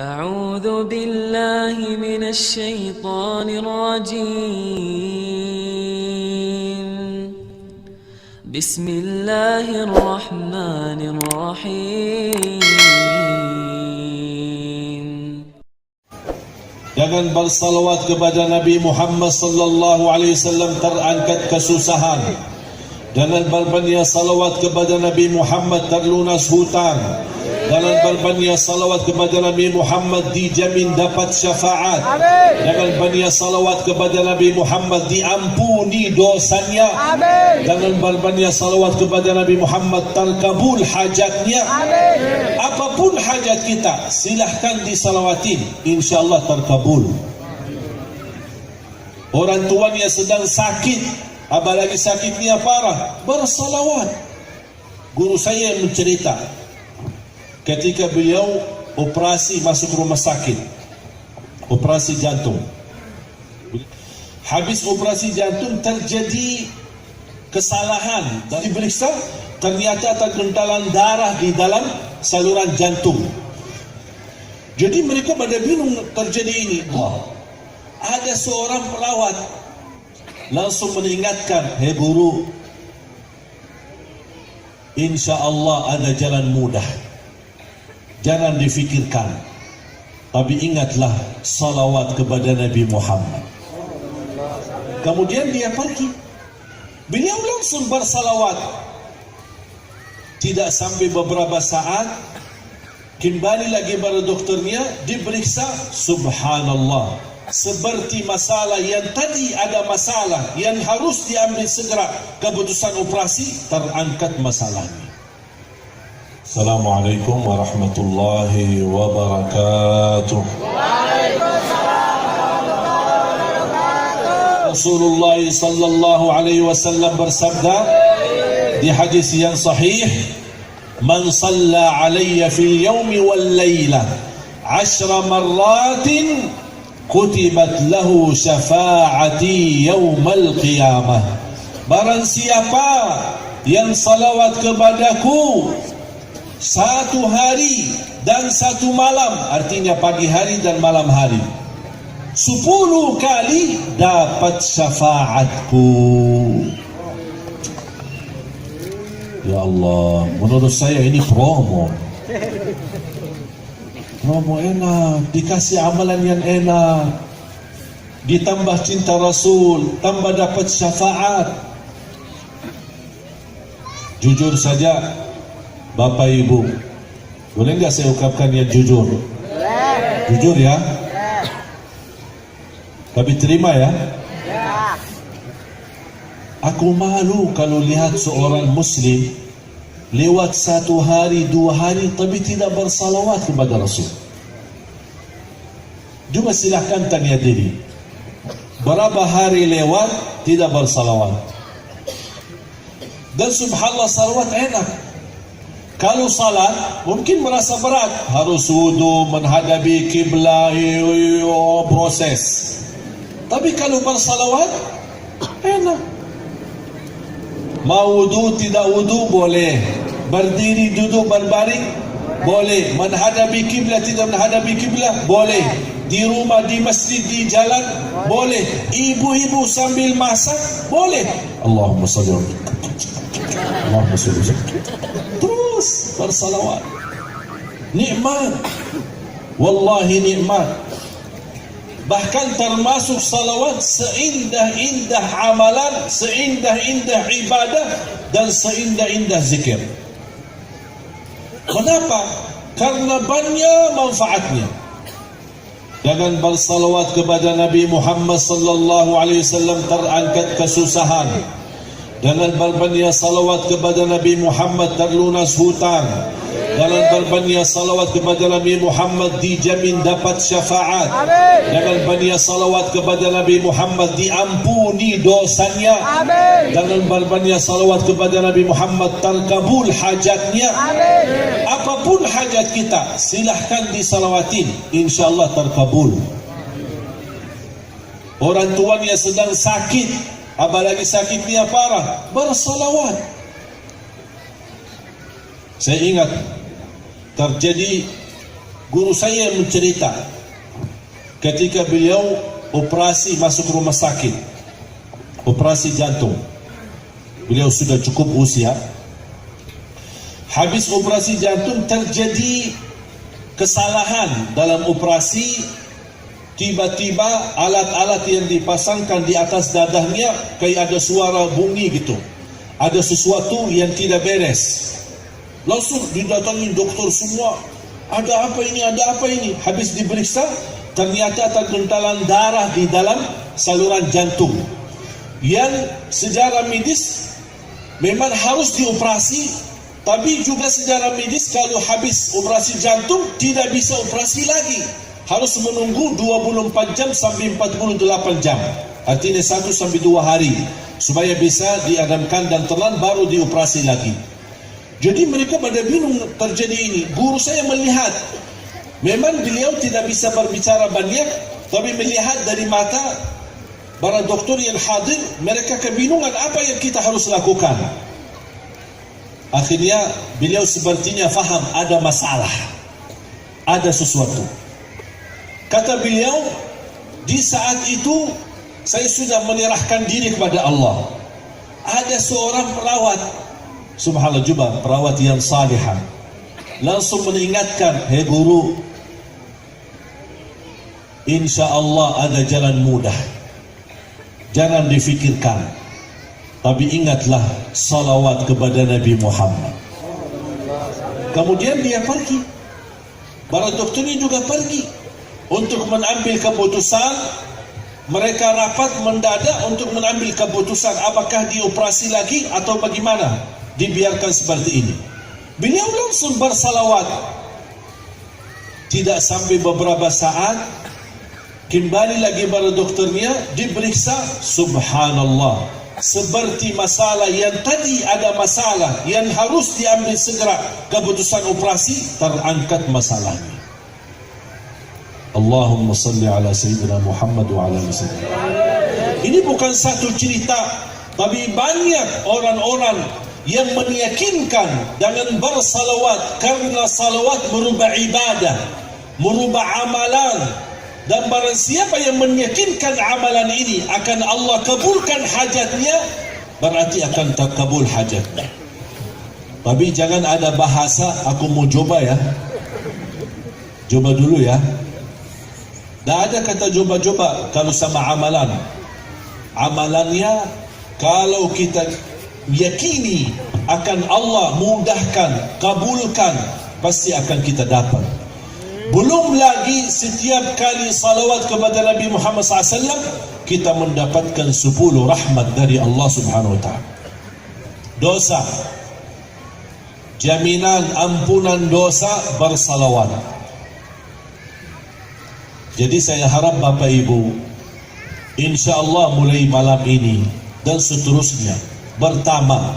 أعوذ بالله من الشيطان الرجيم. بسم الله الرحمن الرحيم. Jangan bersalawat kepada Nabi Muhammad sallallahu alaihi wasallam terangkat kesusahan. Jangan berbanyak salawat kepada Nabi Muhammad terlunas hutang. Jangan berbanyak salawat kepada Nabi Muhammad dijamin dapat syafaat. Jangan banyak salawat kepada Nabi Muhammad diampuni dosanya. Jangan berbanyak salawat kepada Nabi Muhammad terkabul hajatnya. Apapun hajat kita, silahkan disalawatin, insyaAllah terkabul. Orang tuanya sedang sakit, apalagi sakitnya parah, bersalawat. Guru saya mencerita, ketika beliau operasi masuk rumah sakit, operasi jantung. Habis operasi jantung terjadi kesalahan, diperiksa ternyata tergentalan darah di dalam saluran jantung. Jadi mereka pada bingung terjadi ini. Ada seorang perawat langsung mengingatkan, "Hei guru, insya-Allah ada jalan mudah. Jangan difikirkan, tapi ingatlah salawat kepada Nabi Muhammad." Kemudian dia pergi. Beliau langsung bersalawat. Tidak sampai beberapa saat, kembali lagi pada dokternya, diperiksa, subhanallah, seperti masalah yang tadi ada masalah yang harus diambil segera keputusan operasi, terangkat masalahnya. Assalamualaikum warahmatullahi wabarakatuh. Rasulullah sallallahu alaihi wasallam bersabda di hadis yang sahih, "Man shalla alayya fil yawmi wal layla 10 marratin kutibat lahu syafa'ati yawmal qiyamah." Barang siapa yang salawat kepadaku 1 hari dan 1 malam, artinya pagi hari dan malam hari, 10 kali dapat syafaatku. Ya Allah, menurut saya ini promo enak, dikasih amalan yang enak, ditambah cinta Rasul, tambah dapat syafaat. Jujur saja Bapak Ibu, boleh nggak saya ungkapkan yang jujur? Jujur ya, tapi terima ya. Aku malu kalau lihat seorang muslim lewat 1 hari, 2 hari tapi tidak bersalawat kepada Rasul. Juga silahkan tanya diri, berapa hari lewat tidak bersalawat? Dan subhanallah, salawat enak. Kalau salat mungkin merasa berat, harus wudu, menghadapi kiblat, proses. Tapi kalau bersalawat enak. Mau wudu tidak wudu boleh, berdiri duduk berbaring boleh, menghadapi kiblat tidak menghadapi kiblat boleh, di rumah, di masjid, di jalan boleh, ibu-ibu sambil masak boleh. Allahumma salli Allahumma salli, terus bersalawat. Nikmat, wallahi nikmat. Bahkan termasuk salawat seindah-indah amalan, seindah-indah ibadah, dan seindah-indah zikir. Kenapa? Karena banyak manfaatnya. Jangan bersalawat kepada Nabi Muhammad sallallahu alaihi wasallam terangkat kesusahan. Jangan berbanyak salawat kepada Nabi Muhammad terlunas hutang. Jangan berbanyak salawat kepada Nabi Muhammad dijamin dapat syafaat. Jangan banyak salawat kepada Nabi Muhammad diampuni dosanya. Jangan berbanyak salawat kepada Nabi Muhammad terkabul hajatnya. Apapun hajat kita, silahkan disalawatin, insyaAllah terkabul. Orang tuanya sedang sakit, apalagi sakitnya parah, bersalawat. Saya ingat terjadi guru saya yang mencerita ketika beliau operasi masuk rumah sakit, operasi jantung. Beliau sudah cukup usia. Habis operasi jantung terjadi kesalahan dalam operasi. Tiba-tiba alat-alat yang dipasangkan di atas dadahnya kayak ada suara bunyi gitu. Ada sesuatu yang tidak beres. Langsung didatangi doktor semua. Ada apa ini? Ada apa ini? Habis diperiksa, ternyata tergentalan darah di dalam saluran jantung. Yang secara medis memang harus dioperasi, tapi juga secara medis kalau habis operasi jantung tidak bisa operasi lagi. Harus menunggu 24 jam sampai 48 jam. Artinya 1 sampai 2 hari supaya bisa diadamkan dan telan baru dioperasi lagi. Jadi mereka pada bingung terjadi ini. Guru saya melihat, memang beliau tidak bisa berbicara banyak, tapi melihat dari mata para doktor yang hadir, mereka kebingungan apa yang kita harus lakukan. Akhirnya beliau sepertinya faham ada masalah, ada sesuatu. Kata beliau, di saat itu saya sudah menyerahkan diri kepada Allah. Ada seorang perawat, subhanallah juga perawat yang salihah, langsung mengingatkan, "Hei guru, insya Allah ada jalan mudah. Jangan difikirkan, tapi ingatlah salawat kepada Nabi Muhammad." Kemudian dia pergi. Para dokternya juga pergi untuk mengambil keputusan. Mereka rapat mendadak untuk mengambil keputusan apakah dioperasi lagi atau bagaimana. Dibiarkan seperti ini. Beliau langsung bersalawat. Tidak sampai beberapa saat, kembali lagi para dokternya, diperiksa, subhanallah, seperti masalah yang tadi ada masalah yang harus diambil segera keputusan operasi, terangkat masalahnya. Allahumma salli ala Sayyidina Muhammad wa ala Sayyidina. Ini bukan satu cerita, tapi banyak orang-orang yang meyakinkan dengan bersalawat, karena salawat merubah ibadah, merubah amalan. Dan barang siapa yang meyakinkan amalan ini akan Allah kabulkan hajatnya, berarti akan terkabul hajatnya. Tapi jangan ada bahasa, aku mau coba ya. Coba dulu ya. Tak ada kata coba-coba kalau sama amalan. Amalannya kalau kita yakini akan Allah mudahkan, kabulkan, pasti akan kita dapat. Belum lagi setiap kali salawat kepada Nabi Muhammad SAW, kita mendapatkan 10 rahmat dari Allah Subhanahu Wa Taala. Dosa, jaminan ampunan dosa bersalawat. Jadi saya harap Bapak Ibu, insya Allah mulai malam ini dan seterusnya, pertama,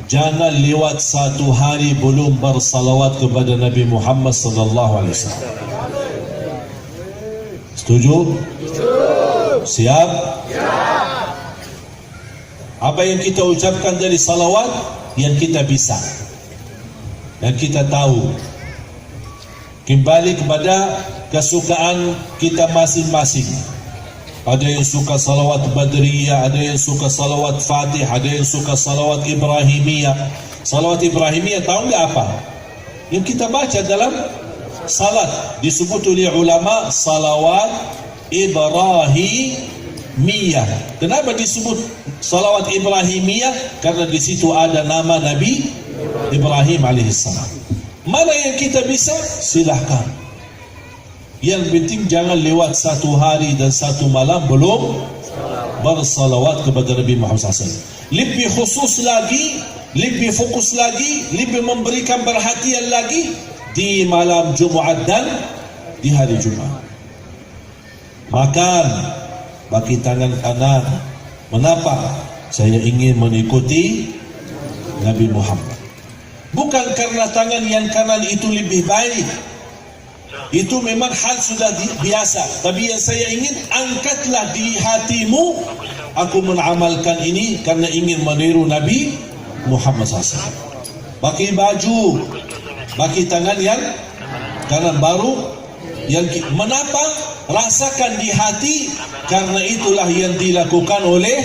jangan lewat 1 hari belum bersalawat kepada Nabi Muhammad sallallahu alaihi wasallam. Setuju? Siap? Apa yang kita ucapkan dari salawat, yang kita bisa, dan kita tahu. Kembali kepada kesukaan kita masing-masing. Ada yang suka salawat Badriyah, ada yang suka salawat Fatih, ada yang suka salawat Ibrahimiyah. Salawat Ibrahimiyah tahu nggak apa? Yang kita baca dalam salat disebut oleh ulama salawat Ibrahimiyah. Kenapa disebut salawat Ibrahimiyah? Karena di situ ada nama Nabi Ibrahim alaihissalam. Mana yang kita bisa? Silahkan. Yang penting jangan lewat 1 hari dan 1 malam belum bersalawat kepada Nabi Muhammad SAW. Lebih khusus lagi, lebih fokus lagi, lebih memberikan perhatian lagi di malam Jumat dan di hari Jumat. Makan bagi tangan kanan. Mengapa? Saya ingin mengikuti Nabi Muhammad. Bukan karena tangan yang kanan itu lebih baik. Itu memang hal sudah biasa. Tapi yang saya ingin, angkatlah di hatimu, aku mengamalkan ini karena ingin meniru Nabi Muhammad SAW. Pakai baju, pakai tangan yang Karena baru menapa? Rasakan di hati, karena itulah yang dilakukan oleh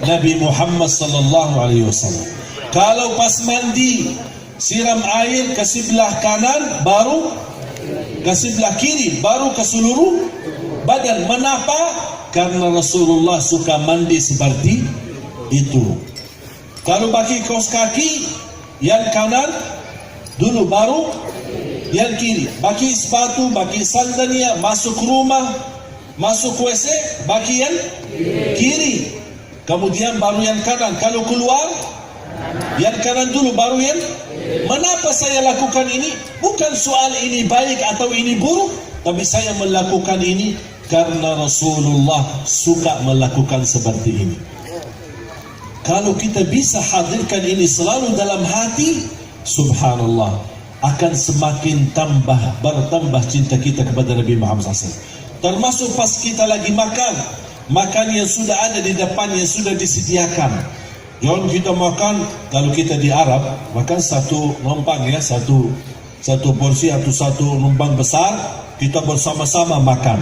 Nabi Muhammad sallallahu alaihi wasallam. Kalau pas mandi siram air ke sebelah kanan, baru ke sebelah kiri, baru ke seluruh badan. Menapa? Karena Rasulullah suka mandi seperti itu. Kalau pakai kaos kaki, yang kanan dulu, baru yang kiri. Pakai sepatu, pakai sandalnya, masuk rumah, masuk WC, pakai yang kiri. Kemudian baru yang kanan. Kalau keluar, yang kanan dulu, baru yang. Menapa saya lakukan ini? Bukan soal ini baik atau ini buruk, tapi saya melakukan ini karena Rasulullah suka melakukan seperti ini. Kalau kita bisa hadirkan ini selalu dalam hati, subhanallah, akan semakin bertambah cinta kita kepada Nabi Muhammad SAW. Termasuk pas kita lagi makan yang sudah ada di depan, yang sudah disediakan. Jangan kita makan, kalau kita di Arab, makan satu numpang ya, satu porsi atau satu numpang besar, kita bersama-sama makan.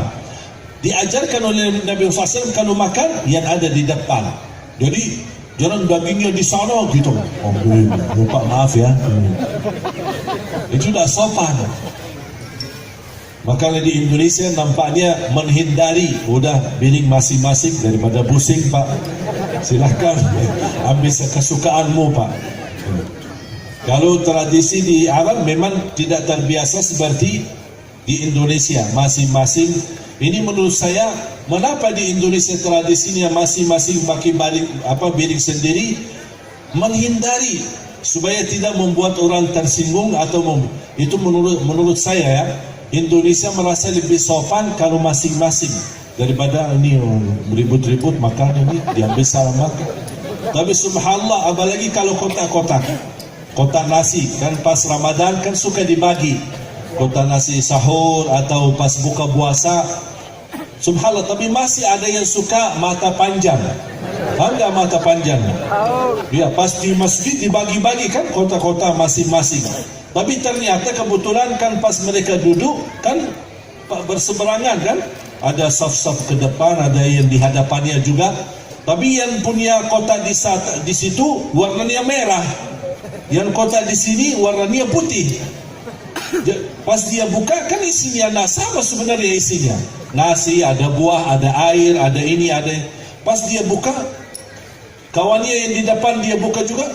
Diajarkan oleh Nabi SAW kalau makan, yang ada di depan. Jadi jangan dagingnya di sana gitu. Oh, lupa, maaf ya. Itu dah sopan. Makanya di Indonesia nampaknya menghindari, udah piring masing-masing daripada pusing Pak. Silahkan ambil kesukaanmu Pak. Kalau tradisi di Arab memang tidak terbiasa seperti di Indonesia, masing-masing. Ini menurut saya, mengapa di Indonesia tradisinya masing-masing pakai piring sendiri? Menghindari supaya tidak membuat orang tersinggung atau itu menurut saya ya. Indonesia merasa lebih sopan kalau masing-masing daripada ini ribut-ribut makan ini diambil salah makan. Tapi subhanallah, apalagi kalau kotak nasi kan pas Ramadan kan suka dibagi kotak nasi sahur atau pas buka puasa. Subhanallah, tapi masih ada yang suka mata panjang. Ada mata panjang. Ya, pas di masjid dibagi-bagi kan kotak-kotak masing-masing. Tapi ternyata kebetulan kan pas mereka duduk kan berseberangan kan, ada saf-saf ke depan, ada yang di hadapannya juga. Tapi yang punya kotak di situ warnanya merah, yang kotak di sini warnanya putih. Pas dia buka kan isinya sama sebenarnya isinya. Nasi, ada buah, ada air, ada ini, ada. Pas dia buka, kawannya yang di depan dia buka juga.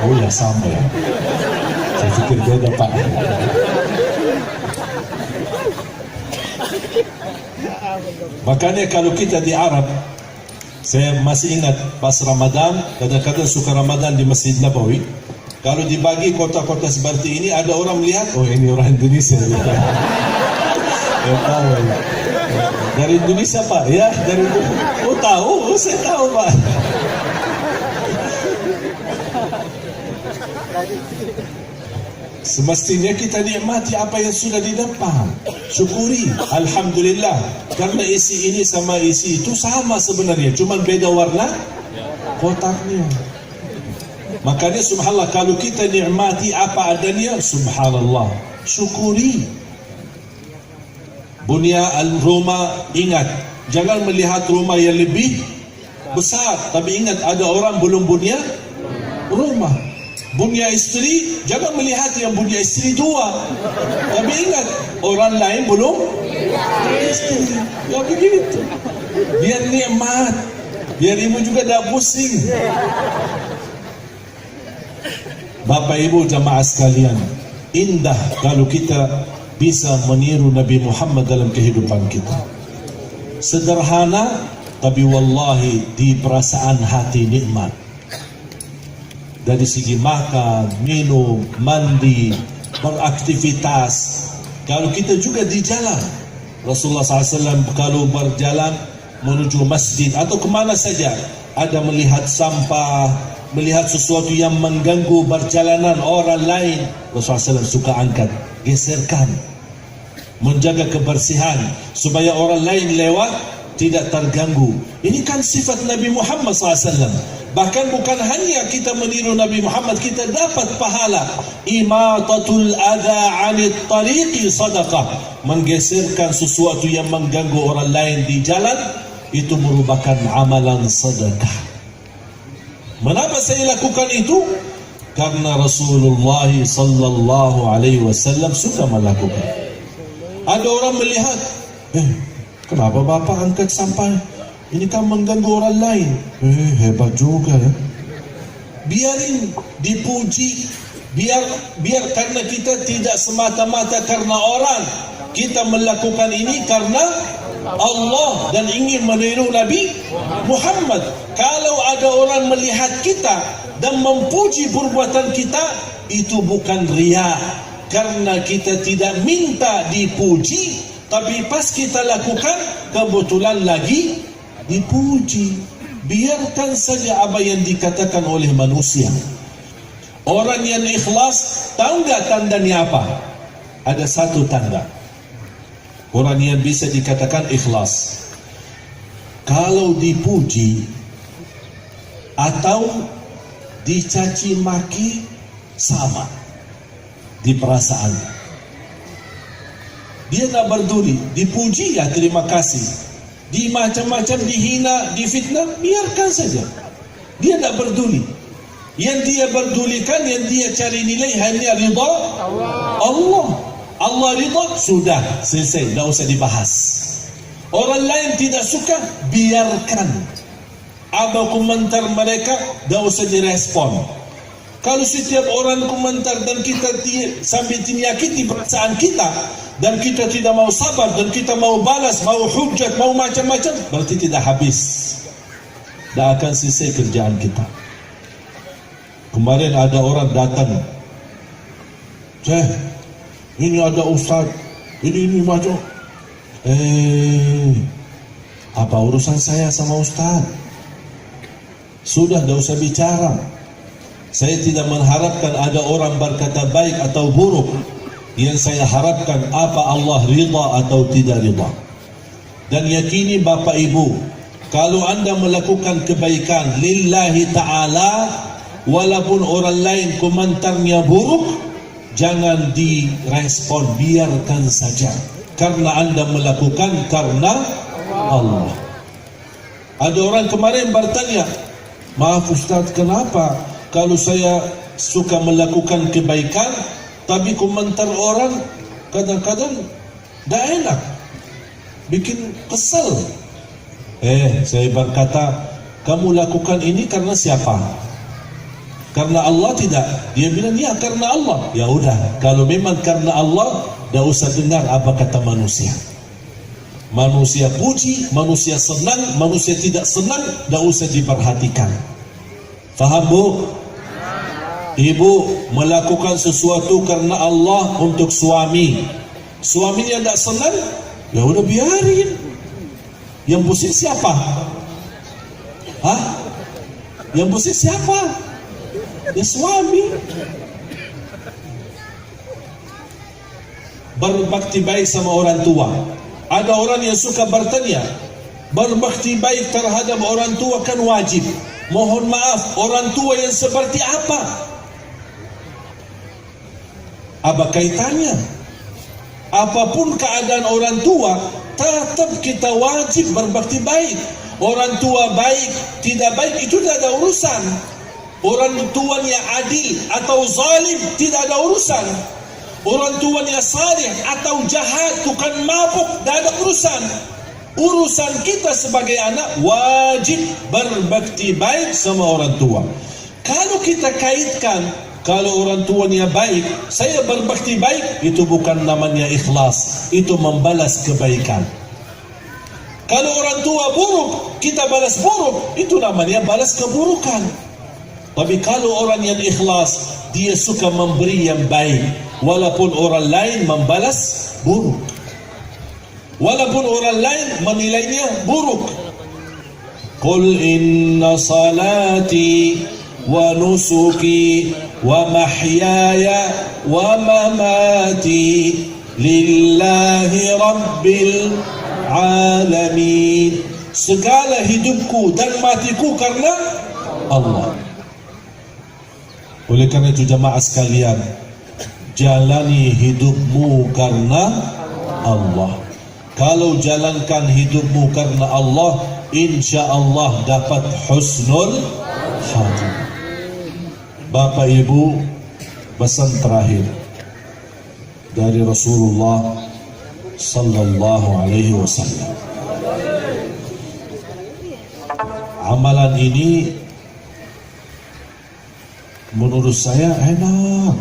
Oh ya, sama ya. Saya pikir beda Pak. Makanya kalau kita di Arab, saya masih ingat pas Ramadan, kadang-kadang suka Ramadan di Masjid Nabawi. Kalau dibagi kota-kota seperti ini, ada orang melihat, oh ini orang Indonesia. Tahu ya. Dari Indonesia Pak, ya dari Indonesia. Oh tahu, saya tahu Pak. Semestinya kita nikmati apa yang sudah di depan, syukuri, alhamdulillah. Karena isi ini sama isi itu sama sebenarnya, cuma beda warna kotaknya. Makanya subhanallah, kalau kita nikmati apa adanya, subhanallah, syukuri. Bunya rumah, ingat, jangan melihat rumah yang lebih besar, tapi ingat ada orang belum punya rumah. Punya istri, jangan melihat yang punya istri dua, tapi ingat orang lain belum istri. Ya begitu, biar nikmat, biar ibu juga tak pusing. Bapak Ibu jamaah sekalian, indah kalau kita bisa meniru Nabi Muhammad dalam kehidupan kita. Sederhana, tapi wallahi di perasaan hati nikmat. Dari segi makan, minum, mandi, beraktivitas. Kalau kita juga di jalan, Rasulullah SAW kalau berjalan menuju masjid atau kemana saja, ada melihat sampah, melihat sesuatu yang mengganggu perjalanan orang lain, Rasulullah SAW suka angkat, geserkan, menjaga kebersihan supaya orang lain lewat tidak terganggu. Ini kan sifat Nabi Muhammad SAW. Bahkan bukan hanya kita meniru Nabi Muhammad, kita dapat pahala. Imatatul adha 'anit tariqi sadaqah. Menggeserkan sesuatu yang mengganggu orang lain di jalan, itu merupakan amalan sedekah. Mengapa saya lakukan itu? Karena Rasulullah sallallahu alaihi wasallam suka melakukan. Ada orang melihat, kenapa Bapak angkat sampah? Ini kan mengganggu orang lain. Hebat juga ya. Biarin dipuji. Biar karena kita tidak semata-mata karena orang. Kita melakukan ini karena Allah dan ingin meniru Nabi Muhammad. Kalau ada orang melihat kita dan memuji perbuatan kita, itu bukan riya. Karena kita tidak minta dipuji, tapi pas kita lakukan kebetulan lagi dipuji. Biarkan saja apa yang dikatakan oleh manusia. Orang yang ikhlas, tahu nggak tandanya apa? Ada satu tanda orang yang bisa dikatakan ikhlas. Kalau dipuji atau dicaci maki, sama di perasaan. Dia tak peduli. Dipuji ya terima kasih, di macam-macam, dihina, difitnah, biarkan saja. Dia tak peduli. Yang dia pedulikan, yang dia cari nilai hanya ridha Allah. Allah ridha, sudah selesai, tak usah dibahas. Orang lain tidak suka, biarkan. Apa komentar mereka, tak usah direspon. Kalau setiap orang komentar dan kita sambil menyakiti perasaan kita, dan kita tidak mau sabar, dan kita mau balas, mau hujat, mau macam-macam, berarti tidak habis. Tak akan selesai kerjaan kita. Kemarin ada orang datang, ini ada ustaz, ini macam, apa urusan saya sama ustaz? Sudah, tak usah bicara. Saya tidak mengharapkan ada orang berkata baik atau buruk. Yang saya harapkan apa Allah ridha atau tidak ridha. Dan yakini Bapak Ibu, kalau anda melakukan kebaikan lillahi ta'ala, walaupun orang lain komentarnya buruk, jangan direspon, biarkan saja. Karena anda melakukan karena Allah. Ada orang kemarin bertanya, maaf Ustaz, kenapa kalau saya suka melakukan kebaikan, tapi komentar orang kadang-kadang tak enak, bikin kesel. Saya berkata, kamu lakukan ini karena siapa? Karena Allah tidak? Dia bilang, ya karena Allah. Ya udah, kalau memang karena Allah, tak usah dengar apa kata manusia. Manusia puji, manusia senang, manusia tidak senang, tak usah diperhatikan. Faham Bu? Ibu melakukan sesuatu karena Allah untuk suami. Suaminya tak senang, ya udah biarin. Yang pusing siapa? Yang pusing siapa? Ya suami. Berbakti baik sama orang tua. Ada orang yang suka bertanya, berbakti baik terhadap orang tua kan wajib. Mohon maaf, orang tua yang seperti apa? Apa kaitannya? Apapun keadaan orang tua, tetap kita wajib berbakti baik. Orang tua baik, tidak baik, itu tidak ada urusan. Orang tuanya adil atau zalim, tidak ada urusan. Orang tuanya saleh atau jahat, tukang mabuk, tidak ada urusan. Urusan kita sebagai anak wajib berbakti baik sama orang tua. Kalau kita kaitkan, kalau orang tuanya baik, saya berbakti baik, itu bukan namanya ikhlas, itu membalas kebaikan. Kalau orang tua buruk, kita balas buruk, itu namanya balas keburukan. Tapi kalau orang yang ikhlas, dia suka memberi yang baik, walaupun orang lain membalas buruk, walaupun orang lain menilainya buruk. Qul inna salati wa nusuki wa mahyaya wa mamati lillahi rabbil alamin. Segala hidupku dan matiku karena Allah. Oleh karena itu jamaah sekalian, jalani hidupmu karena Allah. Kalau jalankan hidupmu karena Allah, insya Allah dapat husnul khatimah. Bapak Ibu, pesan terakhir dari Rasulullah sallallahu alaihi wasallam. Amalan ini menurut saya enak,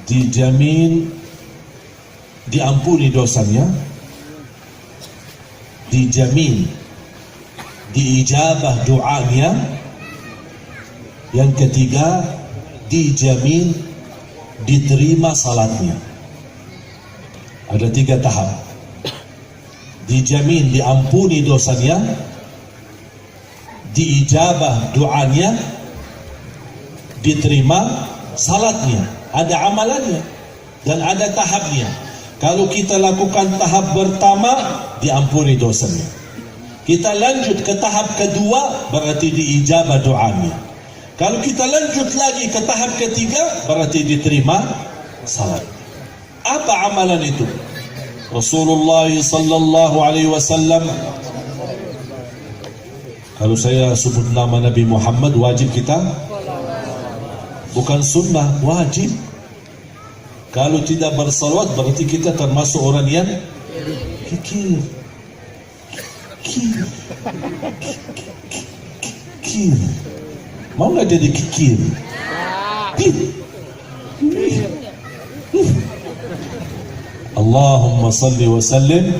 dijamin diampuni dosanya, dijamin diijabah doanya, yang ketiga dijamin diterima salatnya. Ada 3 tahap. Dijamin diampuni dosanya, diijabah doanya, diterima salatnya. Ada amalannya dan ada tahapnya. Kalau kita lakukan tahap pertama, diampuni dosanya. Kita lanjut ke tahap kedua, berarti diijabah doanya. Kalau kita lanjut lagi ke tahap ketiga, berarti diterima salat. Apa amalan itu? Rasulullah sallallahu alaihi wasallam, kalau saya sebut nama Nabi Muhammad, wajib kita? Bukan sunnah, wajib. Kalau tidak bersalawat, berarti kita termasuk orang yang kikir. Kikir. Mau nggak jadi kikir? Allahumma salli wa sallim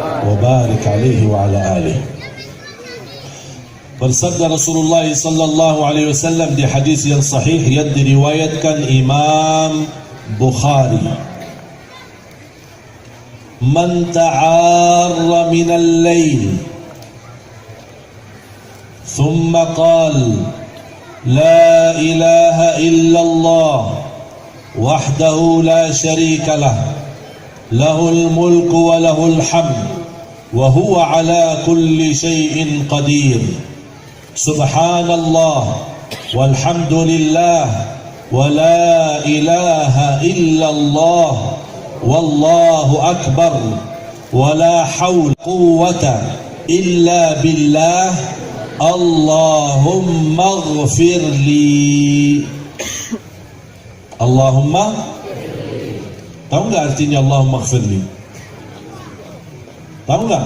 wa barik alaihi wa ala alihi. Bersabda Rasulullah sallallahu alaihi wasallam di hadis yang sahih yang diriwayatkan Imam Bukhari, man ta'arra min al-layl thumma qala la ilaha illallah wahdahu la sharika lah lahul mulku wa lahul hamd wa huwa ala kulli shay'in qadir subhanallah walhamdulillah wa la ilaha illallah wallahu akbar wa la hawla quwwata illa billah Allahumma ighfir li. Allahumma, tahu nggak artinya Allahumma ighfir li? Tahu nggak?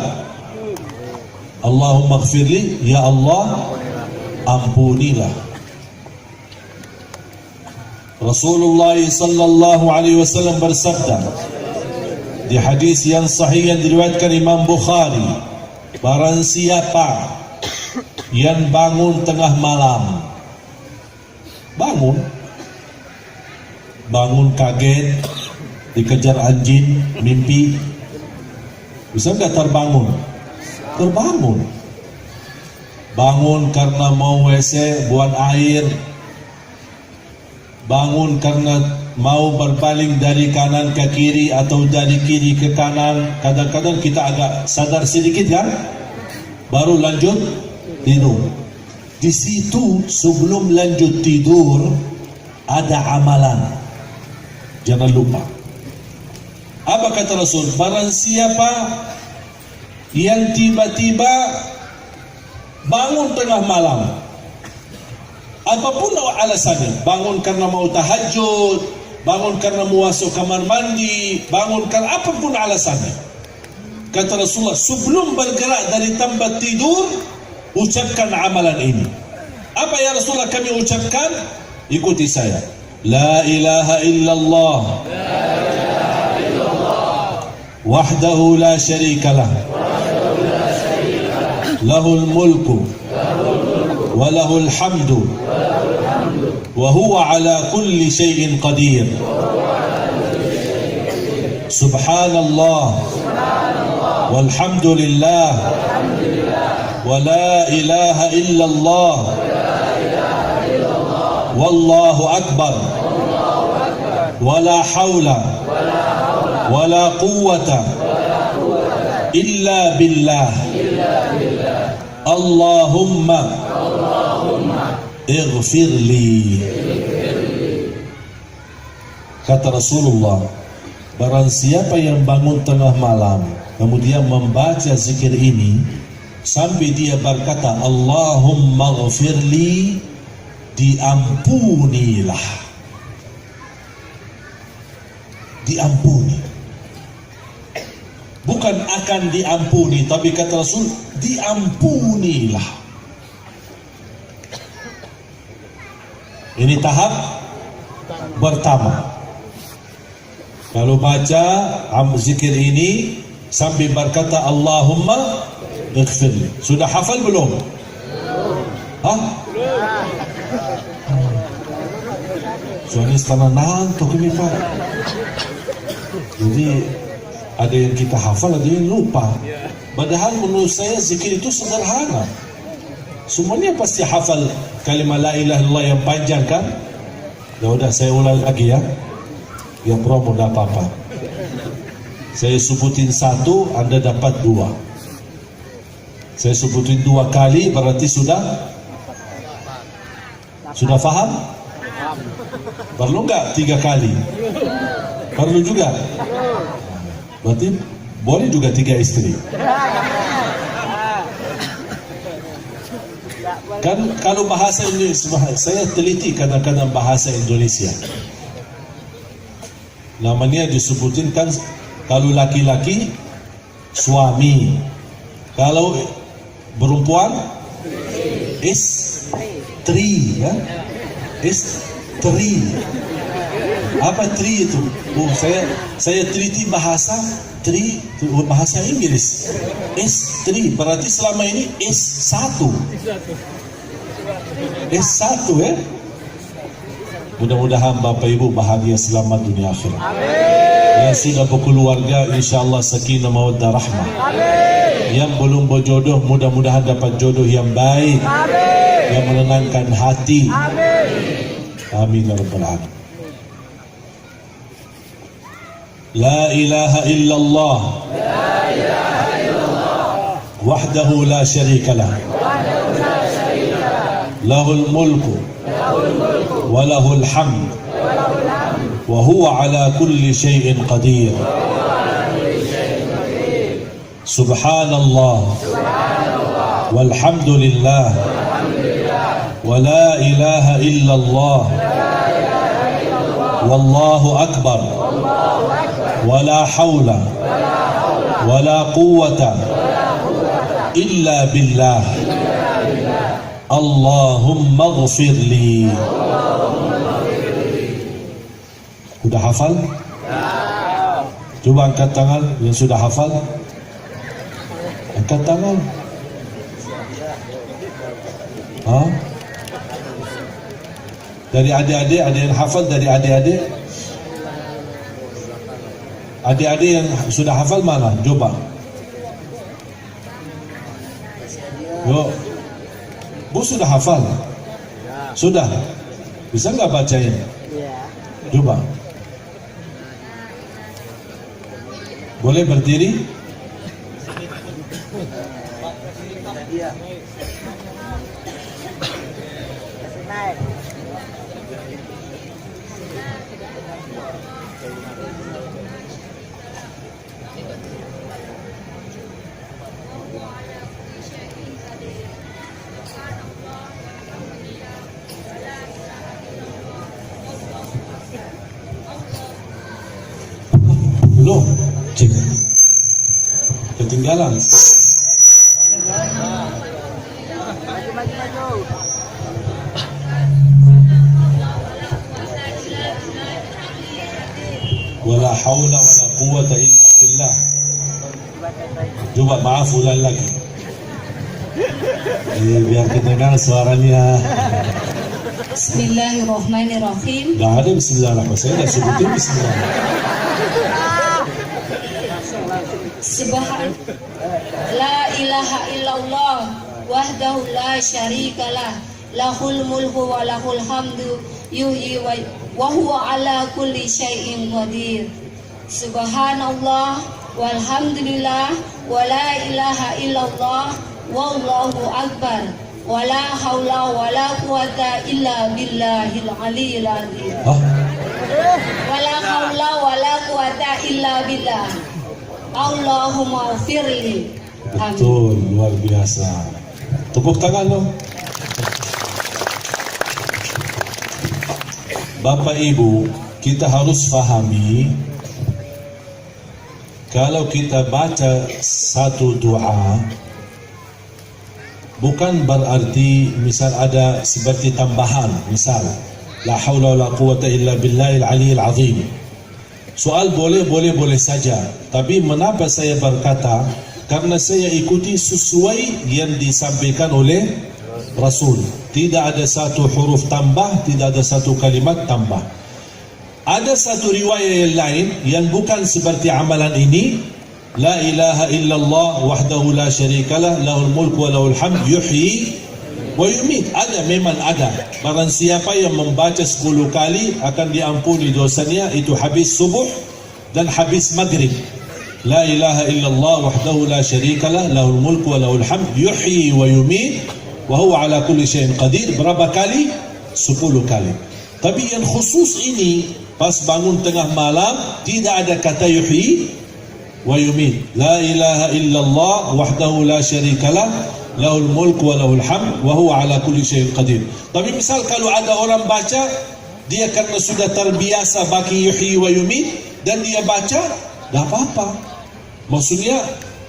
Allahumma ighfir li, ya Allah ampunilah. Rasulullah sallallahu alaihi wasallam bersabda di hadis yang sahih yang diriwayatkan Imam Bukhari, barang siapa yang bangun tengah malam, bangun kaget, dikejar anjing, mimpi, bisa nggak terbangun? Terbangun. Bangun karena mau WC, buang air, bangun karena mau berpaling dari kanan ke kiri atau dari kiri ke kanan. Kadang-kadang kita agak sadar sedikit kan, baru lanjut tidur. Di situ sebelum lanjut tidur ada amalan. Jangan lupa. Apa kata Rasul? Barang siapa yang tiba-tiba bangun tengah malam, apapun alasannya, bangun karena mau tahajud, bangun karena mau masuk kamar mandi, bangun karena apapun alasannya, kata Rasulullah, sebelum bergerak dari tempat tidur, ucapkan amalan ini. Apa ya Rasulullah kami ucapkan? Ikuti saya. La ilaha illallah wahdahu la syarika lah lahul mulku wa lahul hamdu wa huwa ala kulli syai'in qadir subhanallah walhamdulillah wa la ilaha illallah wallahu akbar wa la hawla wa la quwwata illa billah. Allahumma ighfirli. Kata Rasulullah, barang siapa yang bangun tengah malam kemudian membaca zikir ini sampai dia berkata Allahumma ighfirli, diampunilah. Diampuni, bukan akan diampuni, tapi kata Rasul diampunilah. Ini tahap pertama. Kalau baca zikir ini sambil berkata Allahumma ighfirli. Sudah hafal belum? Hah? Soalnya setelah ngantuk ini Pak. Jadi ada yang kita hafal, ada yang lupa. Padahal menurut saya zikir itu sederhana. Semuanya pasti hafal kalimat la ilaha illallah yang panjang kan? Ya udah saya ulang lagi ya. Yang promo tidak apa-apa. Saya sebutin satu, Anda dapat dua. Saya sebutin 2 kali, berarti sudah faham? Perlu nggak 3 kali? Perlu juga. Berarti boleh juga 3 istri. Kan kalau bahasa Indonesia, saya teliti kadang-kadang bahasa Indonesia. Namanya disebutin kan, kalau laki-laki suami, kalau perempuan istri, ya, istri. Apa tri itu? Oh, saya teliti bahasa tri, bahasa Inggris. Istri berarti selama ini S1 ya. Mudah-mudahan Bapak Ibu bahagia selamat dunia akhirat. Yang sudah berkeluarga insyaallah sakinah mawaddah rahmah. Yang belum berjodoh mudah-mudahan dapat jodoh yang baik. Yang menenangkan hati. Amin ya rabbal alamin. La ilaha illallah wahdahu la syarika lah. Lahul mulku وله الحمد وهو على كل شيء قدير سبحان الله والحمد لله ولا إله إلا الله والله أكبر ولا حول ولا قوة إلا بالله Allahumma ghafirli. Sudah hafal? Coba angkat tangan yang sudah hafal. Angkat tangan. Hah? Dari adik-adik, ada yang hafal dari adik-adik? Adik-adik yang sudah hafal mana? Coba. Yuk. Bu sudah hafal? Sudah? Bisa nggak bacain? Coba. Boleh berdiri? Belum? Cek. Ketinggalan. Wala hawla wala quwwata illa billah. Coba maaf ulang lagi. Biar kedengar suaranya. Bismillahirrahmanirrahim. Dah ada bismillahirrahmanirrahim. Saya dah sebutin bismillah. Subhan la ilaha illallah wahdahu la syarikalah lahul mulku wa lahul hamdu yuhyi wa huwa ala kulli syai'in qadir. Subhanallah walhamdulillah wa la ilaha illallah wallahu akbar, wala haula wala quwata illa billahil aliyil azim. Wala haula wala quwata illa billah. Allahumma firli. Amin. Betul, luar biasa. Tepuk tangan dong. Bapak Ibu, kita harus fahami, kalau kita baca satu doa, bukan berarti misal ada seperti tambahan, misal la haula wala quwata illa billahil aliyil azim. Soal boleh saja, tapi mengapa saya berkata? Karena saya ikuti sesuai yang disampaikan oleh Rasul. Tidak ada satu huruf tambah, tidak ada satu kalimat tambah. Ada satu riwayat yang lain yang bukan seperti amalan ini, la ilaha illallah wahdahu la syarikalah lahul mulku wa lahul hamd yuhyi wa yumiit. Ada, memang ada. Barang siapa yang membaca 10 kali akan diampuni dosanya, itu habis subuh dan habis maghrib. La ilaha illallah wahdahu la syarikalah lahul mulku wa lahul hamd yuhyi wa yumiit wa huwa ala kulli syai'in qadir. Berapa kali? 10 kali. Tapi yang khusus ini, pas bangun tengah malam, tidak ada kata yuhyi wa yumiit. La ilaha illallah wahdahu la syarikalah lahul mulku wa lahul hamd wa huwa ala kulli syai'in qadir. Tapi misal kalau ada orang baca, dia karena sudah terbiasa bagi yuhyi wa yumiit dan dia baca, tak apa-apa. Maksudnya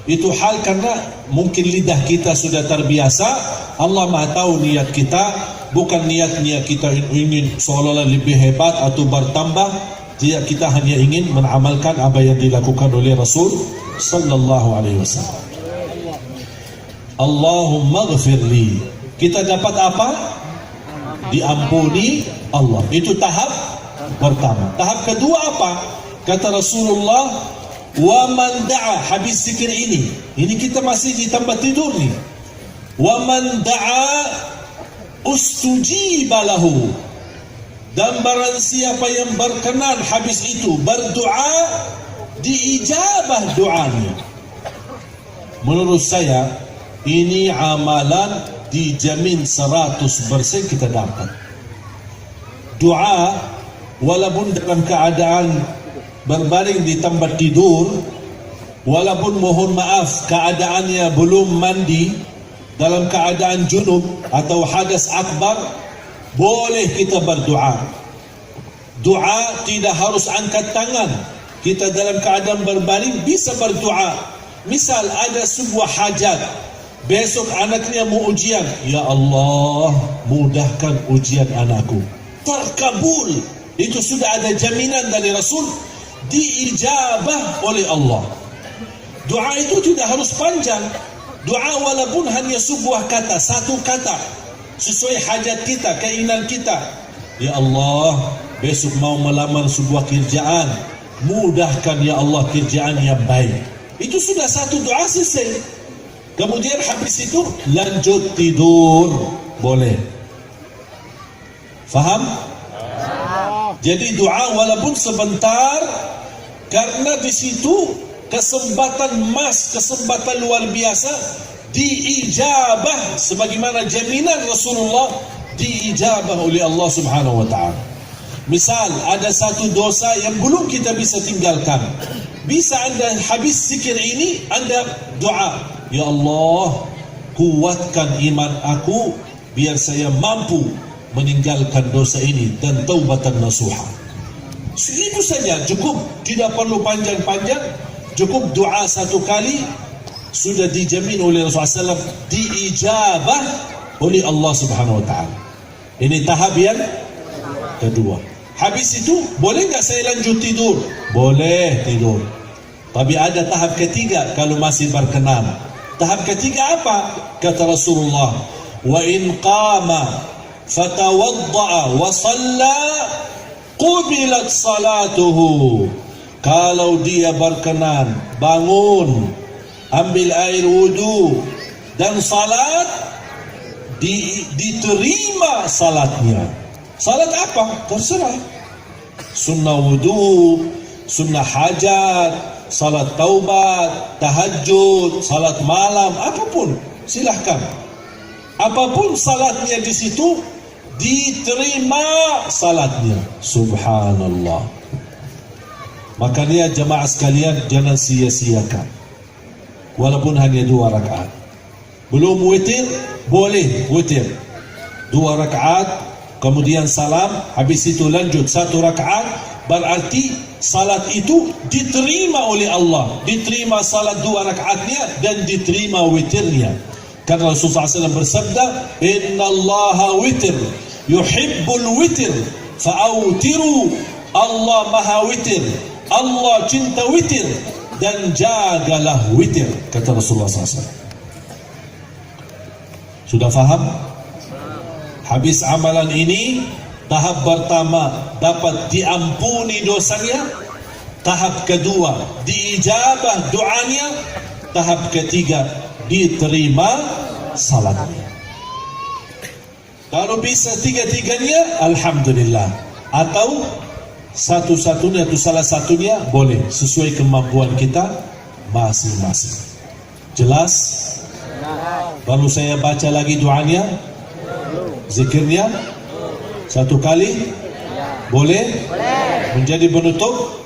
itu hal karena mungkin lidah kita sudah terbiasa. Allah Maha tahu niat kita, bukan niat kita ingin seolah-olah lebih hebat atau bertambah. Tidak, kita hanya ingin mengamalkan apa yang dilakukan oleh Rasul sallallahu alaihi wasallam. Allahumma ghfirli. Kita dapat apa? Diampuni Allah. Itu tahap pertama. Tahap kedua apa? Kata Rasulullah, wa man da'a, habis zikir ini kita masih di tempat tidur nih. Wa man da'a ustujiba lahu, dan barang siapa yang berkenan habis itu berdoa, diijabah doanya. Menurut saya ini amalan dijamin 100% kita dapat. Doa walaupun dalam keadaan berbaring di tempat tidur, walaupun mohon maaf keadaannya belum mandi, dalam keadaan junub atau hadas akbar, boleh kita berdoa. Doa tidak harus angkat tangan. Kita dalam keadaan berbaring bisa berdoa. Misal ada sebuah hajat, besok anaknya mau ujian, ya Allah mudahkan ujian anakku, terkabul. Itu sudah ada jaminan dari Rasul, diijabah oleh Allah. Doa itu tidak harus panjang. Doa walaupun hanya sebuah kata, satu kata, sesuai hajat kita, keinginan kita. Ya Allah, besok mau melamar sebuah kerjaan, mudahkan ya Allah kerjaan yang baik. Itu sudah satu doa selesai. Kemudian habis itu lanjut tidur, boleh. Faham? Jadi doa walaupun sebentar, karena di situ kesempatan emas, kesempatan luar biasa, diijabah sebagaimana jaminan Rasulullah, diijabah oleh Allah Subhanahu wa taala. Misal ada satu dosa yang belum kita bisa tinggalkan, bisa anda habis zikir ini anda doa, ya Allah kuatkan iman aku biar saya mampu meninggalkan dosa ini dan taubatan nasuha. Itu saja cukup, tidak perlu panjang-panjang. Cukup doa satu kali, sudah dijamin oleh Rasulullah SAW, diijabah oleh Allah Subhanahu wa taala. Ini tahap yang kedua. Habis itu boleh nggak saya lanjut tidur? Boleh tidur. Tapi ada tahap ketiga kalau masih berkenan. Tahap ketiga apa? Kata Rasulullah, wa in qama fatawadda'a wa shalla qubilat salatuhu. Kalau dia berkenan, bangun, ambil air wudu dan salat, diterima salatnya. Salat apa? Terserah. Sunnah wudu, sunnah hajat, salat taubat, tahajud, salat malam, apapun. silahkan. Apapun salatnya di situ, diterima salatnya. Subhanallah. Makanya jemaah sekalian, jangan sia-siakan. Walaupun hanya 2 rakaat. Belum witir, boleh witir 2 rakaat, kemudian salam, habis itu lanjut 1 rakaat. Berarti salat itu diterima oleh Allah, diterima salat 2 rakaatnya dan diterima witirnya. Karena Rasulullah SAW bersabda, Inna Allaha witir, yuhibbul witir, fa'autiru. Allah maha witir, Allah cinta witir, dan jagalah witir, kata Rasulullah SAW. Sudah faham? Habis amalan ini, tahap pertama dapat diampuni dosanya, tahap kedua diijabah doanya, tahap ketiga diterima salatnya. Kalau bisa 3-3-nya, alhamdulillah. Atau satu-satunya atau salah satunya, boleh, sesuai kemampuan kita masing-masing. Jelas? Baru saya baca lagi doanya, zikirnya 1 kali, boleh? Menjadi penutup.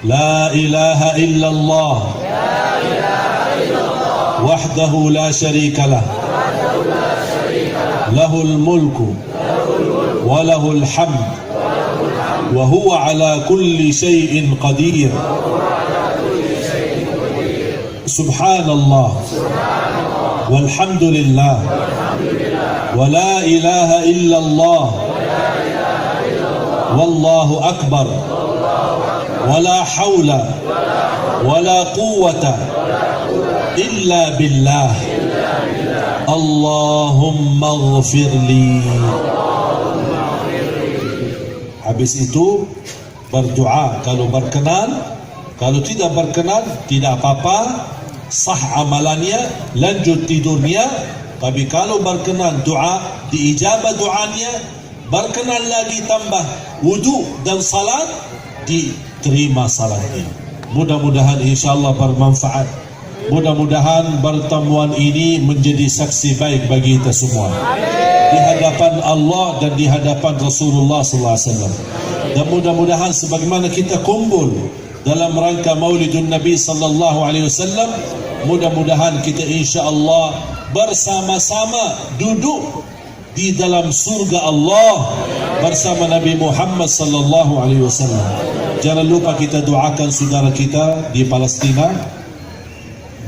La ilaha illallah, wahdahu la syarikalah, lahul mulku wa lahul hamd, wa huwa ala kulli syai'in qadir. Subhanallah, walhamdulillah, wa la ilaha illallah, wallahu akbar, wa la hawla wa la quwwata illa billah. Allahumma ghafirli. Habis itu berdoa kalau berkenan. Kalau tidak berkenan, tidak apa-apa, sah amalannya, lanjut tidurnya. Tapi kalau berkenan doa, diijabah doanya, berkenan lagi tambah wudu dan salat, diterima salatnya. Mudah-mudahan insyaAllah bermanfaat. Mudah-mudahan pertemuan ini menjadi saksi baik bagi kita semua di hadapan Allah dan di hadapan Rasulullah SAW. Dan mudah-mudahan sebagaimana kita kumpul dalam rangka Maulidun Nabi sallallahu alaihi wasallam, mudah-mudahan kita insya-Allah bersama-sama duduk di dalam surga Allah bersama Nabi Muhammad sallallahu alaihi wasallam. Jangan lupa kita doakan saudara kita di Palestina.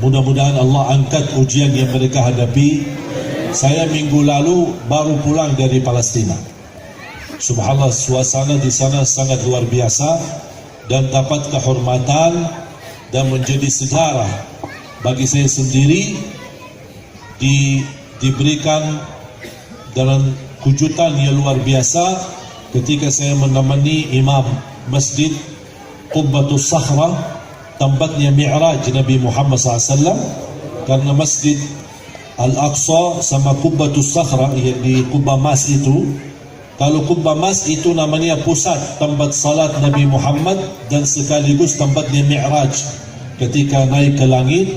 Mudah-mudahan Allah angkat ujian yang mereka hadapi. Saya minggu lalu baru pulang dari Palestina. Subhanallah, suasana di sana sangat luar biasa dan dapat kehormatan dan menjadi sejarah bagi saya sendiri. Diberikan dalam kejutan yang luar biasa ketika saya menemani imam masjid Qubbatus Sakhra, tempatnya Mi'raj Nabi Muhammad SAW. Karena masjid Al-Aqsa sama Qubbatus Sakhra yang di Qubbah Mas itu, kalau Qubbah Mas itu namanya pusat tempat salat Nabi Muhammad dan sekaligus tempatnya Mi'raj ketika naik ke langit.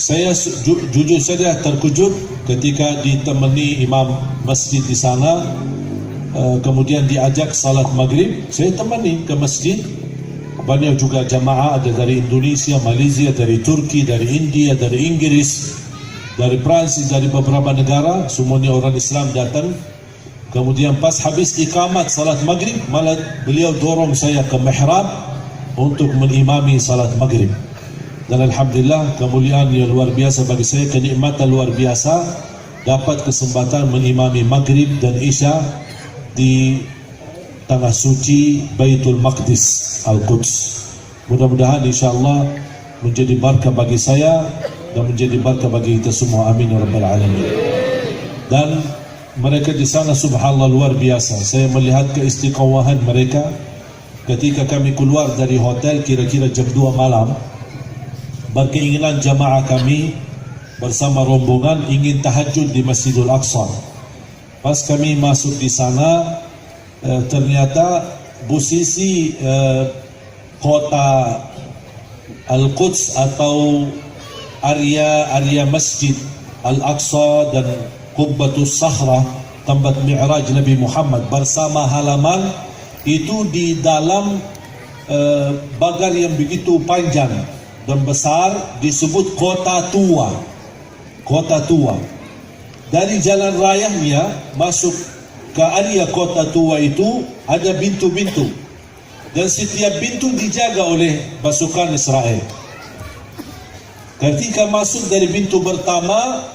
Saya jujur saja terkejut ketika ditemani imam masjid di sana, kemudian diajak salat maghrib. Saya temani ke masjid. Banyak juga jamaah, ada dari Indonesia, Malaysia, dari Turki, dari India, dari Inggris, dari Prancis, dari beberapa negara. Semuanya orang Islam datang. Kemudian pas habis iqamat salat maghrib, malah beliau dorong saya ke mihrab untuk mengimami salat maghrib. Dan alhamdulillah, kemuliaan yang luar biasa bagi saya, kenikmatan luar biasa dapat kesempatan mengimami maghrib dan isya di tanah suci Baitul Maqdis Al-Quds. Mudah-mudahan insyaAllah menjadi barakah bagi saya dan menjadi barakah bagi kita semua. Amin ya rabbal alamin. Dan mereka di sana subhanallah luar biasa. Saya melihat keistiqomahan mereka ketika kami keluar dari hotel kira-kira jam 2 malam. Berkeinginan jamaah kami bersama rombongan ingin tahajud di Masjidul Aqsa. Pas kami masuk di sana, ternyata posisi kota Al-Quds atau area Masjid Al-Aqsa dan Qubbatus Sakhra, tempat Mi'raj Nabi Muhammad, bersama halaman itu di dalam pagar yang begitu panjang dan besar, disebut Kota Tua. Kota Tua. Dari jalan rayanya masuk ke area Kota Tua itu ada pintu-pintu, dan setiap pintu dijaga oleh pasukan Israel. Ketika masuk dari pintu pertama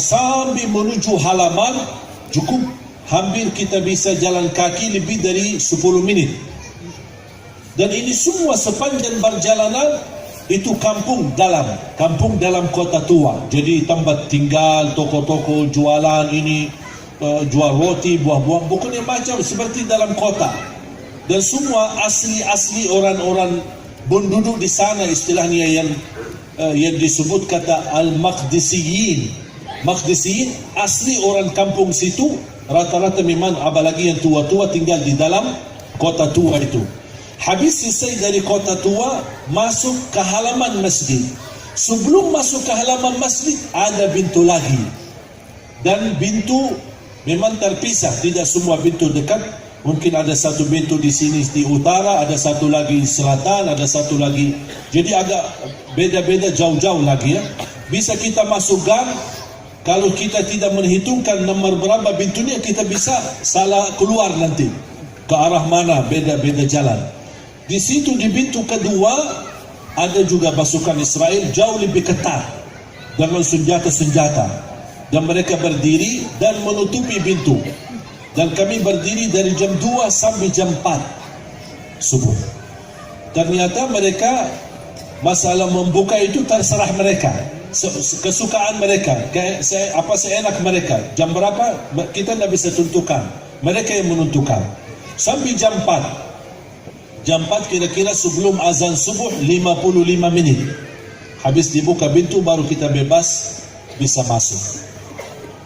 sampai menuju halaman, cukup hampir kita bisa jalan kaki lebih dari 10 minit. Dan ini semua sepanjang perjalanan itu kampung dalam Kota Tua. Jadi tempat tinggal, toko-toko, jualan ini, jual roti, buah-buah, bukannya macam seperti dalam kota. Dan semua asli orang-orang penduduk di sana, istilahnya yang disebut kata Al-Maqdisiyin. Maqdisiyin asli orang kampung situ, rata-rata memang apalagi yang tua-tua tinggal di dalam Kota Tua itu. Habis selesai dari Kota Tua, masuk ke halaman masjid. Sebelum masuk ke halaman masjid ada pintu lagi, dan pintu memang terpisah, tidak semua pintu dekat. Mungkin ada satu pintu di sini di utara, ada satu lagi di selatan, ada satu lagi. Jadi agak beda-beda, jauh-jauh lagi ya. Bisa kita masuk gang, kalau kita tidak menghitungkan nomor berapa pintunya, kita bisa salah keluar nanti. Ke arah mana, beda-beda jalan. Di situ di pintu kedua ada juga pasukan Israel jauh lebih ketat dengan senjata-senjata, dan mereka berdiri dan menutupi pintu. Dan kami berdiri dari jam 2 sampai jam 4 subuh. Ternyata mereka, masalah membuka itu terserah mereka, kesukaan mereka, apa seenak mereka. Jam berapa kita tidak bisa tentukan, mereka yang menentukan. Sampai jam 4. Jam 4 kira-kira sebelum azan subuh 55 menit. Habis dibuka pintu baru kita bebas bisa masuk.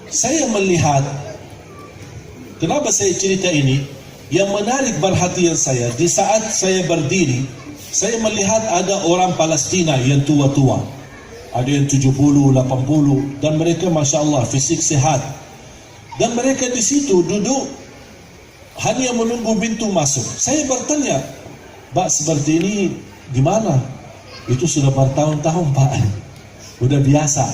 Saya melihat, kenapa saya cerita ini? Yang menarik perhatian saya, di saat saya berdiri, saya melihat ada orang Palestina yang tua-tua. Ada yang 70, 80, dan mereka Masya Allah fisik sehat. Dan mereka di situ duduk hanya menunggu pintu masuk. Saya bertanya, Pak, seperti ini gimana? Itu sudah bertahun-tahun Pak, udah biasa.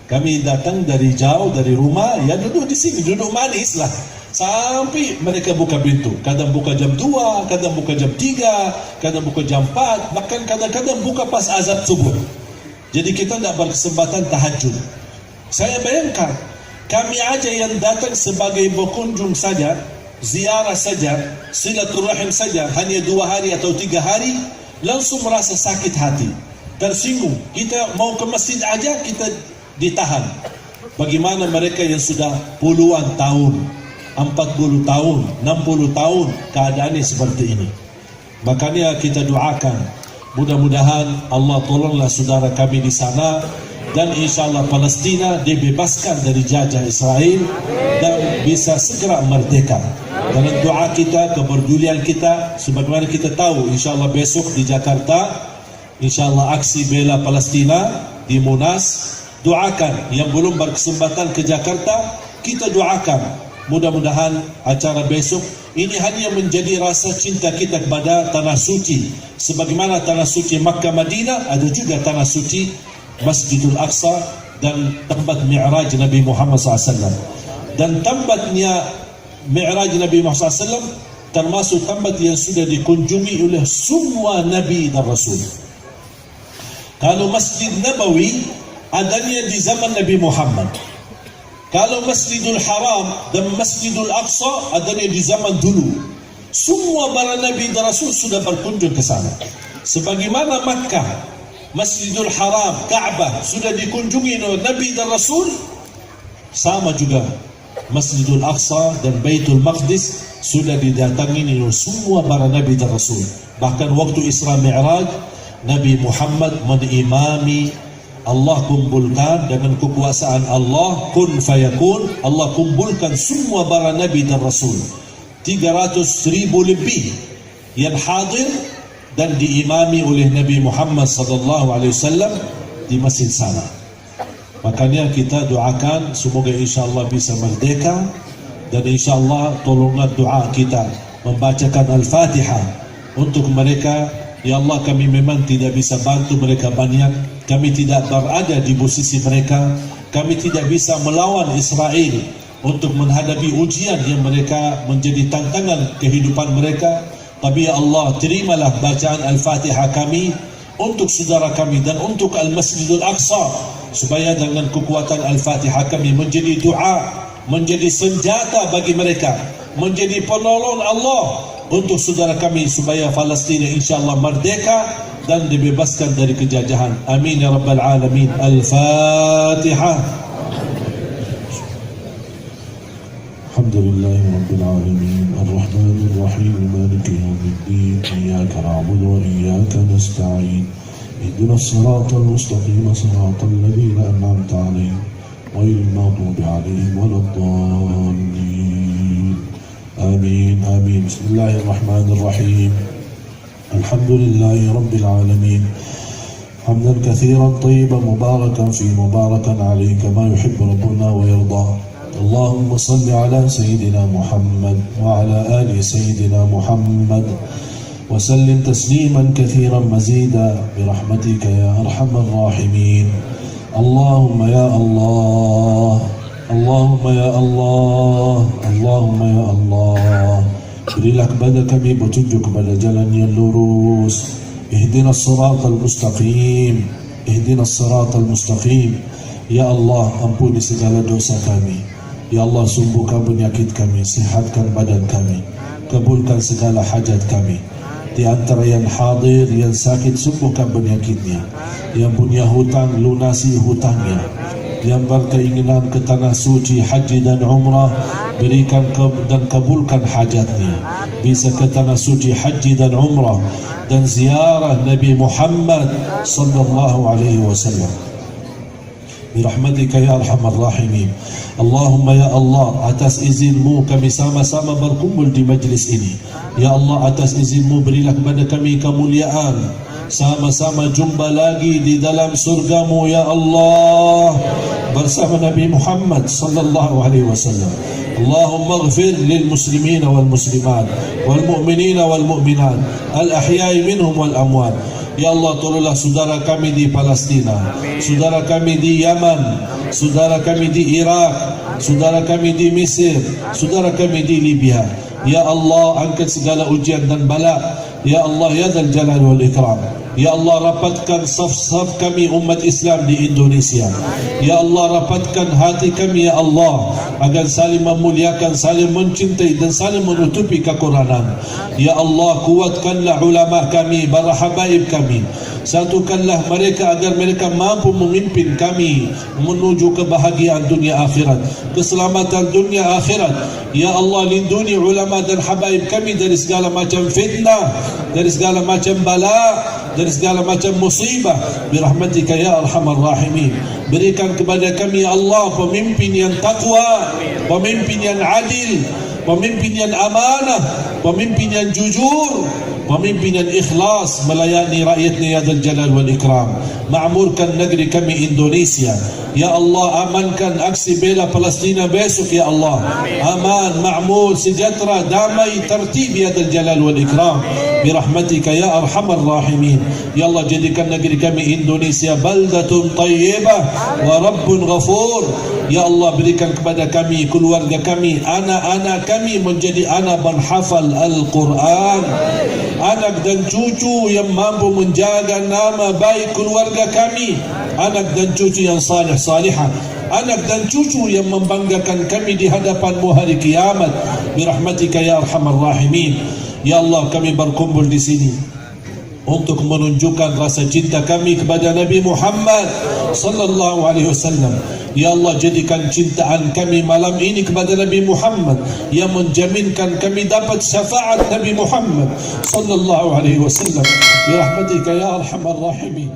Kami datang dari jauh, dari rumah, ya duduk di sini, duduk manis lah. Sampai mereka buka pintu. Kadang buka jam 2, kadang buka jam 3, kadang buka jam 4, bahkan kadang-kadang buka pas azan subuh. Jadi kita tidak berkesempatan tahajud. Saya bayangkan, kami aja yang datang sebagai berkunjung saja, ziarah saja, silaturahim saja, hanya 2 hari atau 3 hari, langsung merasa sakit hati, tersinggung. Kita mau ke masjid aja kita ditahan. Bagaimana mereka yang sudah puluhan tahun, 40 tahun, 60 tahun keadaannya seperti ini. Makanya kita doakan, mudah-mudahan Allah tolonglah saudara kami di sana, dan insyaAllah Palestina dibebaskan dari jajah Israel dan bisa segera merdeka. Dalam doa kita, kepedulian kita, sebagaimana kita tahu insyaAllah besok di Jakarta, insyaAllah aksi bela Palestina di Monas. Doakan yang belum berkesempatan ke Jakarta, kita doakan mudah-mudahan acara besok ini hanya menjadi rasa cinta kita kepada tanah suci. Sebagaimana tanah suci Makkah Madinah, ada juga tanah suci Masjidul Aqsa dan tempat Mi'raj Nabi Muhammad SAW. Dan tempatnya Mi'raj Nabi Muhammad SAW termasuk tempat yang sudah dikunjungi oleh semua Nabi dan Rasul. Kalau Masjid Nabawi adanya di zaman Nabi Muhammad, kalau Masjidul Haram dan Masjidul Aqsa adanya di zaman dulu. Semua para Nabi dan Rasul sudah berkunjung ke sana. Sebagaimana Makkah, Masjidul Haram, Ka'bah sudah dikunjungi oleh Nabi dan Rasul, sama juga Masjidul Aqsa dan Baitul Maqdis sudah didatangi oleh semua para Nabi dan Rasul. Bahkan waktu Isra Mi'raj, Nabi Muhammad menimami, Allah kumpulkan dengan kekuasaan Allah, kun fayakun, Allah kumpulkan semua para Nabi dan Rasul. 300,000 lebih yang hadir dan diimami oleh Nabi Muhammad sallallahu alaihi wasallam di masjid sana. Makanya kita doakan semoga insya-Allah bisa merdeka, dan insya-Allah tolonglah doa kita membacakan Al-Fatihah untuk mereka. Ya Allah, kami memang tidak bisa bantu mereka banyak, kami tidak berada di posisi mereka, kami tidak bisa melawan Israel untuk menghadapi ujian yang mereka menjadi tantangan kehidupan mereka. Tapi ya Allah, terimalah bacaan Al-Fatihah kami untuk saudara kami dan untuk Al-Masjidul Aqsa, supaya dengan kekuatan Al-Fatihah kami menjadi doa, menjadi senjata bagi mereka, menjadi penolong Allah untuk saudara kami, supaya Palestin insyaAllah merdeka dan dibebaskan dari kejajahan. Amin ya Rabbal Alamin. Al-Fatihah. Alhamdulillahi Rabbil Alamin, Ar-Rahmanir Rahim, Maliki Yawmiddin, Iyyaka na'budu wa iyyaka nasta'in, Ihdinas siratal mustaqim, siratal ladzina an'amta 'alaihim, ghairil maghdubi 'alaihim waladdallin. Amin, amin. Bismillahirrahmanirrahim. Alhamdulillahi Rabbil Alamin, hamdan katsiran tayyiban mubarakan fi mubarakan 'alaihi kama yuhibbu rabbuna wa yarda. اللهم صل على سيدنا محمد وعلى آل سيدنا محمد وسلم تسليما كثيرا مزيدا برحمتك يا أرحم الراحمين. اللهم يا الله، اللهم يا الله، اللهم يا الله، berilah kepada kami petunjuk kepada jalan yang lurus. Ihdinas siratal mustaqim, ihdinas siratal mustaqim. Ya Allah, ampuni segala dosa kami. Ya Allah, sembuhkan penyakit kami, sihatkan badan kami, kabulkan segala hajat kami. Di antara yang hadir, yang sakit, sembuhkan penyakitnya. Yang punya hutang, lunasi hutangnya. Yang berkeinginan ke tanah suci, haji dan umrah, berikan dan kabulkan hajatnya. Bisa ke tanah suci, haji dan umrah, dan ziarah Nabi Muhammad sallallahu alaihi wasallam. Birahmatika ya arhamar rahimin. Allahumma ya Allah, atas izinmu kami sama-sama berkumpul di majlis ini. Ya Allah, atas izinmu berilah kepada kami kemuliaan, sama-sama jumpa lagi di dalam surgamu ya Allah, bersama Nabi Muhammad sallallahu alaihi wasallam. Allahumma ighfir lil muslimin wal muslimat wal mu'minin wal mu'minat al ahya'i minhum wal amwat. Ya Allah, tolonglah saudara kami di Palestina, saudara kami di Yaman, saudara kami di Iraq, saudara kami di Mesir, saudara kami di Libya. Ya Allah, angkat segala ujian dan bala. Ya Allah, ya Dzal Jalal wal Ikram. Ya Allah, rapatkan saf-saf kami umat Islam di Indonesia. Ya Allah, rapatkan hati kami ya Allah, agar saling memuliakan, saling mencintai dan saling menutupi kekurangan. Ya Allah, kuatkanlah ulama kami, para habaib kami. Satukanlah mereka agar mereka mampu memimpin kami menuju kebahagiaan dunia akhirat, keselamatan dunia akhirat. Ya Allah, lindungi ulama dan habaib kami dari segala macam fitnah, dari segala macam bala, dari segala macam musibah. Birahmatika ya arhamar rahimin. Berikan kepada kami ya Allah pemimpin yang takwa, pemimpin yang adil, pemimpin yang amanah, pemimpin yang jujur, pemimpin yang ikhlas melayani rakyatnya ya Dzal Jalal wal Ikram. Ma'murkan negeri kami Indonesia. Ya Allah, amankan aksi bela Palestina besok ya Allah. Aman, ma'mur, sejahtera, damai, tertib ya Dzal Jalal wal Ikram. Birahmatika ya arhamar rahimin. Ya Allah, jadikan negeri kami Indonesia baldatun tayyibah wa rabbun ghafur. Ya Allah, berikan kepada kami, keluarga kami, anak-anak kami menjadi anak penghafal Al-Quran, anak dan cucu yang mampu menjaga nama baik keluarga kami, anak dan cucu yang salih salihah, anak dan cucu yang membanggakan kami di hadapan-Mu hari kiamat. Birahmatika ya arhamar rahimin. Ya Allah, kami berkumpul di sini untuk menunjukkan rasa cinta kami kepada Nabi Muhammad sallallahu alaihi wasallam. Ya Allah, jadikan cintaan kami malam ini kepada Nabi Muhammad yang menjaminkan kami dapat syafaat Nabi Muhammad sallallahu alaihi wasallam. Bi rahmatika ya arhamar rahimin.